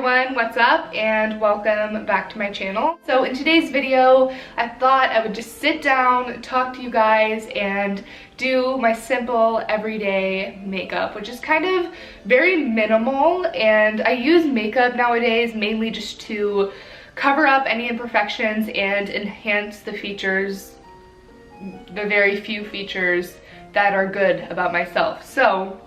everyone, what's up and welcome back to my channel. So in today's video, I thought I would just sit down, talk to you guys, and do my simple everyday makeup, which is kind of very minimal, and I use makeup nowadays mainly just to cover up any imperfections and enhance the features, the very few features that are good about myself. So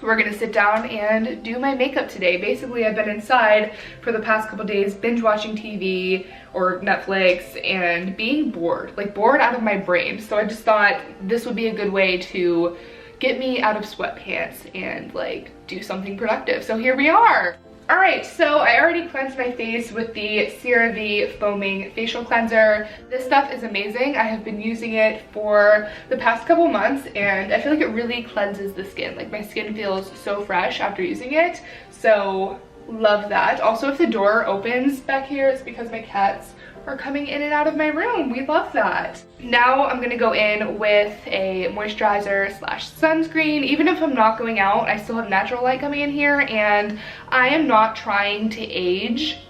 we're gonna sit down and do my makeup today. Basically, I've been inside for the past couple days binge watching TV or Netflix and being bored, like bored out of my brain. So I just thought this would be a good way to get me out of sweatpants and like do something productive. So here we are. All right, so I already cleansed my face with the CeraVe Foaming Facial Cleanser. This stuff is amazing. I have been using it for the past couple months and I feel like it really cleanses the skin. Like my skin feels so fresh after using it. So love that. Also, if the door opens back here, it's because my cats are coming in and out of my room. We love that. Now I'm gonna go in with a moisturizer slash sunscreen. Even if I'm not going out, I still have natural light coming in here, and I am not trying to age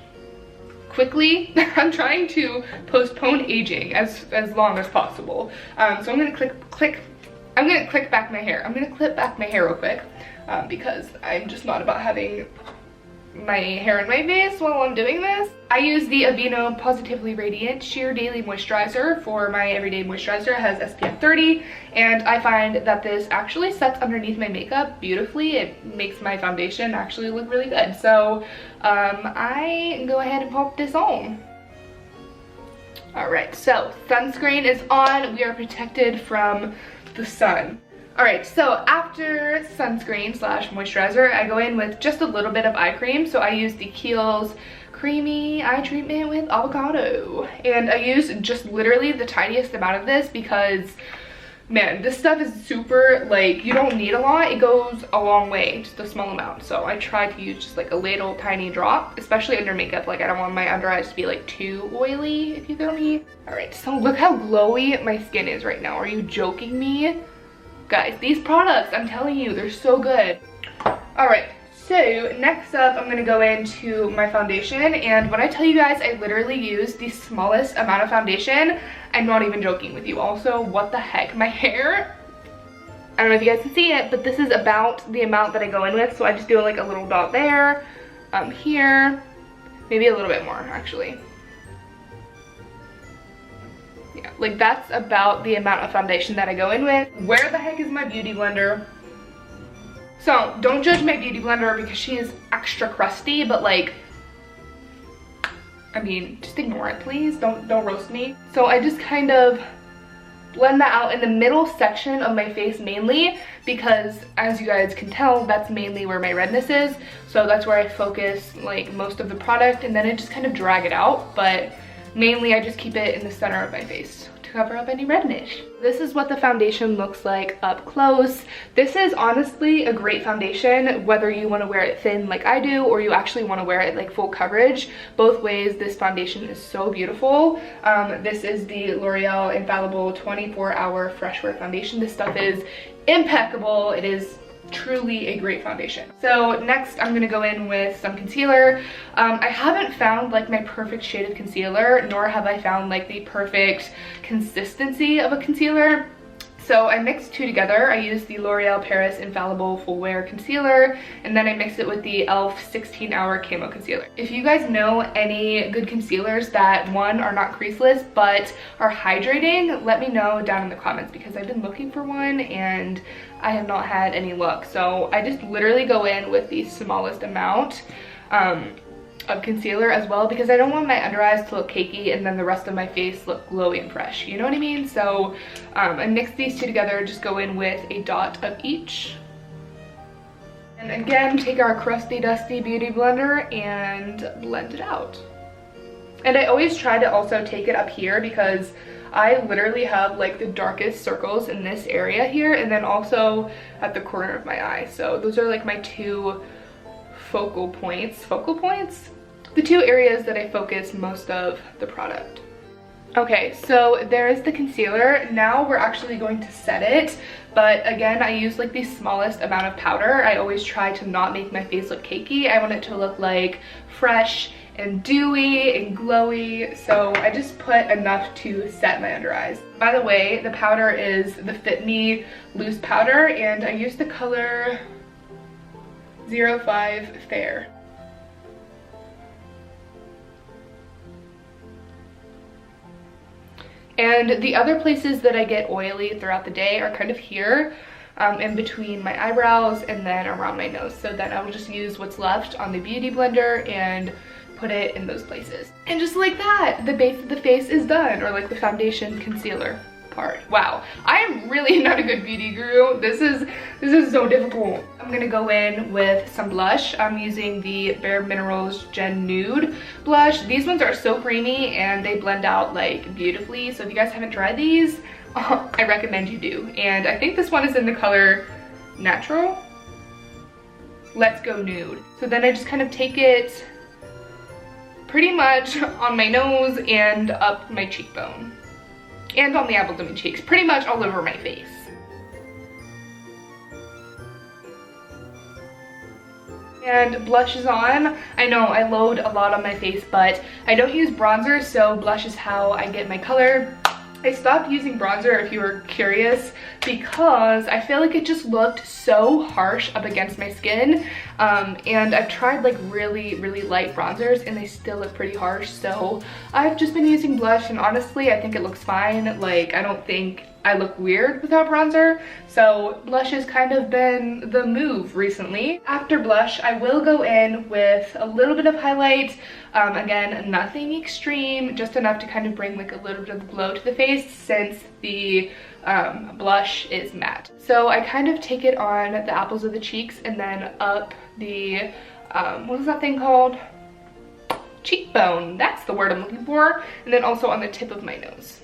quickly. I'm trying to postpone aging as long as possible. So I'm gonna clip back my hair. I'm gonna clip back my hair real quick because I'm just not about having my hair in my face while I'm doing this. I use the Aveeno Positively Radiant Sheer Daily Moisturizer for my everyday moisturizer. It has SPF 30 and I find that this actually sets underneath my makeup beautifully. It makes my foundation actually look really good. So I go ahead and pop this on. Alright, so sunscreen is on. We are protected from the sun. Alright, so after sunscreen slash moisturizer, I go in with just a little bit of eye cream. So I use the Kiehl's Creamy Eye Treatment with Avocado. And I use just literally the tiniest amount of this because, man, this stuff is super, like, you don't need a lot. It goes a long way, just a small amount. So I try to use just like a little tiny drop, especially under makeup. Like, I don't want my under eyes to be like too oily, if you feel me. Alright, so look how glowy my skin is right now. Are you joking me? Guys, these products, I'm telling you, they're so good. All right, so next up, I'm gonna go into my foundation. And when I tell you guys, I literally use the smallest amount of foundation. I'm not even joking with you. Also, what the heck? My hair, I don't know if you guys can see it, but this is about the amount that I go in with. So I just do like a little dot there, here, maybe a little bit more actually. Yeah, like that's about the amount of foundation that I go in with. Where the heck is my beauty blender? So don't judge my beauty blender because she is extra crusty, but like, I mean, just ignore it, please. Don't roast me. So I just kind of blend that out in the middle section of my face mainly because, as you guys can tell, that's mainly where my redness is. So that's where I focus like most of the product, and then I just kind of drag it out. But mainly I just keep it in the center of my face to cover up any redness. This is what the foundation looks like up close. This is honestly a great foundation, whether you want to wear it thin like I do or you actually want to wear it like full coverage. Both ways, this foundation is so beautiful. This is the L'Oreal Infallible 24-Hour Fresh Wear Foundation. This stuff is impeccable. It is truly a great foundation. So next I'm gonna go in with some concealer. I haven't found like my perfect shade of concealer, nor have I found like the perfect consistency of a concealer. So I mixed two together. I used the L'Oreal Paris Infallible Full Wear Concealer, and then I mixed it with the e.l.f. 16-Hour Camo Concealer. If you guys know any good concealers that, one, are not creaseless, but are hydrating, let me know down in the comments because I've been looking for one and I have not had any luck. So I just literally go in with the smallest amount of concealer as well because I don't want my under eyes to look cakey and then the rest of my face look glowy and fresh, you know what I mean? So I mix these two together, just go in with a dot of each. And again, take our crusty dusty beauty blender and blend it out. And I always try to also take it up here because I literally have like the darkest circles in this area here and then also at the corner of my eye. So those are like my two focal points, the two areas that I focus most of the product. Okay, so there is the concealer. Now we're actually going to set it, but again, I use like the smallest amount of powder. I always try to not make my face look cakey. I want it to look like fresh and dewy and glowy, so I just put enough to set my under eyes. By the way, the powder is the Fit Me loose powder, and I use the color 05 Fair. And the other places that I get oily throughout the day are kind of here, in between my eyebrows and then around my nose. So then I will just use what's left on the Beauty Blender and put it in those places. And just like that, the base of the face is done, or like the foundation concealer part. Wow, I am really not a good beauty guru. This is so difficult. I'm gonna go in with some blush. I'm using the Bare Minerals Gen Nude blush. These ones are so creamy and they blend out like beautifully. So if you guys haven't tried these, I recommend you do. And I think this one is in the color Natural. Let's Go Nude. So then I just kind of take it pretty much on my nose and up my cheekbone. And on the apples of my cheeks, pretty much all over my face. And blush is on. I know I load a lot on my face, but I don't use bronzer, so blush is how I get my color. I stopped using bronzer, if you were curious, because I feel like it just looked so harsh up against my skin. And I've tried like really light bronzers and they still look pretty harsh. So I've just been using blush, and honestly, I think it looks fine. Like, I don't think I look weird without bronzer. So blush has kind of been the move recently. After blush, I will go in with a little bit of highlight. Again, nothing extreme, just enough to kind of bring like a little bit of glow to the face since the blush is matte. So I kind of take it on the apples of the cheeks and then up the, what is that thing called? Cheekbone, that's the word I'm looking for. And then also on the tip of my nose.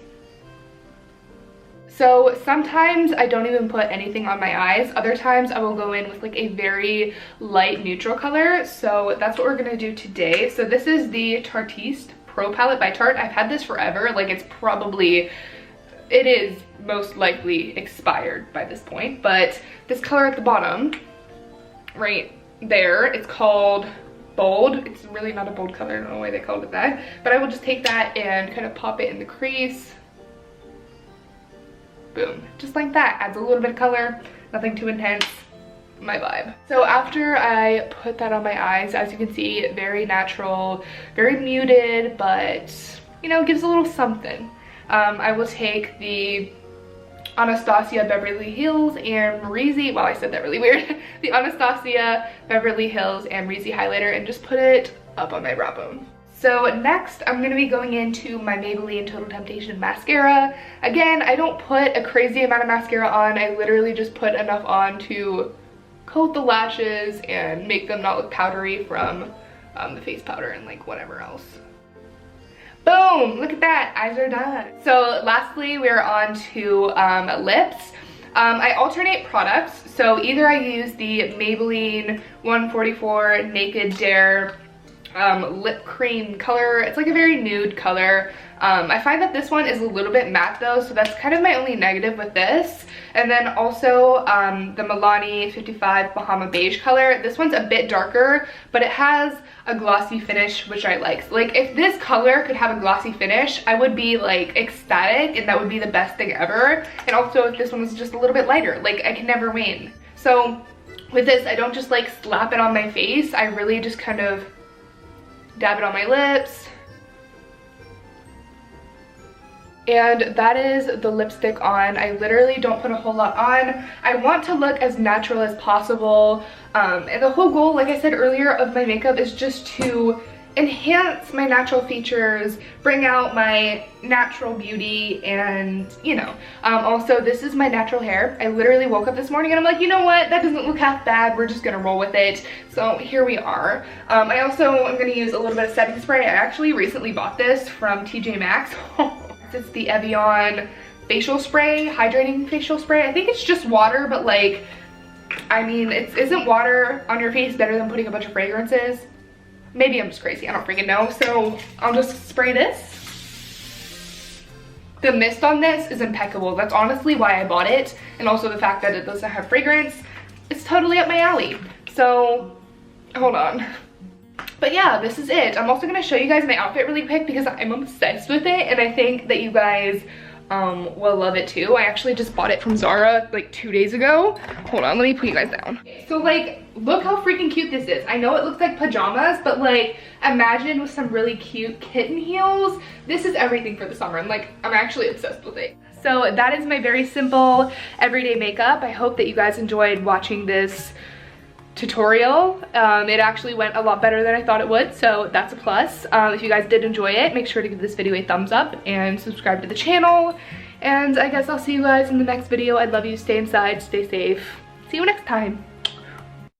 So sometimes I don't even put anything on my eyes. Other times I will go in with like a very light neutral color. So that's what we're gonna do today. So this is the Tortise Pro Palette by Tarte. I've had this forever. Like, it is most likely expired by this point. But this color at the bottom, right there, it's called Bold. It's really not a bold color. I don't know why they called it that. But I will just take that and kind of pop it in the crease. Boom, just like that. Adds a little bit of color, nothing too intense, my vibe. So after I put that on my eyes, as you can see, very natural, very muted, but you know, gives a little something. I will take the Anastasia Beverly Hills and Marizzi, wow, I said that really weird, the Anastasia Beverly Hills and Marizzi highlighter and just put it up on my brow bone. So next, I'm going to be going into my Maybelline Total Temptation mascara. Again, I don't put a crazy amount of mascara on. I literally just put enough on to coat the lashes and make them not look powdery from the face powder and like whatever else. Boom! Look at that, eyes are done. So lastly, we're on to lips. I alternate products. So either I use the Maybelline 144 Naked Dare lip cream color. It's like a very nude color. I find that this one is a little bit matte though, so that's kind of my only negative with this. And then also the Milani 55 Bahama Beige color. This one's a bit darker, but it has a glossy finish, which I like. So, like, if this color could have a glossy finish, I would be like ecstatic, and that would be the best thing ever. And also if this one was just a little bit lighter, like I can never win. So with this, I don't just like slap it on my face. I really just kind of dab it on my lips. And that is the lipstick on. I literally don't put a whole lot on. I want to look as natural as possible. And the whole goal, like I said earlier, of my makeup is just to enhance my natural features, bring out my natural beauty, and you know, also this is my natural hair. I literally woke up this morning and I'm like, you know what, that doesn't look half bad, we're just gonna roll with it. So here we are. I also am gonna use a little bit of setting spray. I actually recently bought this from TJ Maxx. It's the Evian facial spray, hydrating facial spray. I think it's just water, but like, I mean, isn't water on your face better than putting a bunch of fragrances? Maybe I'm just crazy, I don't freaking know. So I'll just spray this. The mist on this is impeccable. That's honestly why I bought it. And also the fact that it doesn't have fragrance. It's totally up my alley. So, hold on. But yeah, this is it. I'm also going to show you guys my outfit really quick because I'm obsessed with it. And I think that you guys will love it too. I actually just bought it from Zara like 2 days ago. Hold on, let me put you guys down. So like, look how freaking cute this is. I know it looks like pajamas, but like, imagine with some really cute kitten heels. This is everything for the summer, and like, I'm actually obsessed with it. So that is my very simple everyday makeup. I hope that you guys enjoyed watching this tutorial. It actually went a lot better than I thought it would, so that's a plus. If you guys did enjoy it, make sure to give this video a thumbs up and subscribe to the channel. And I guess I'll see you guys in the next video. I love you. Stay inside, stay safe. See you next time.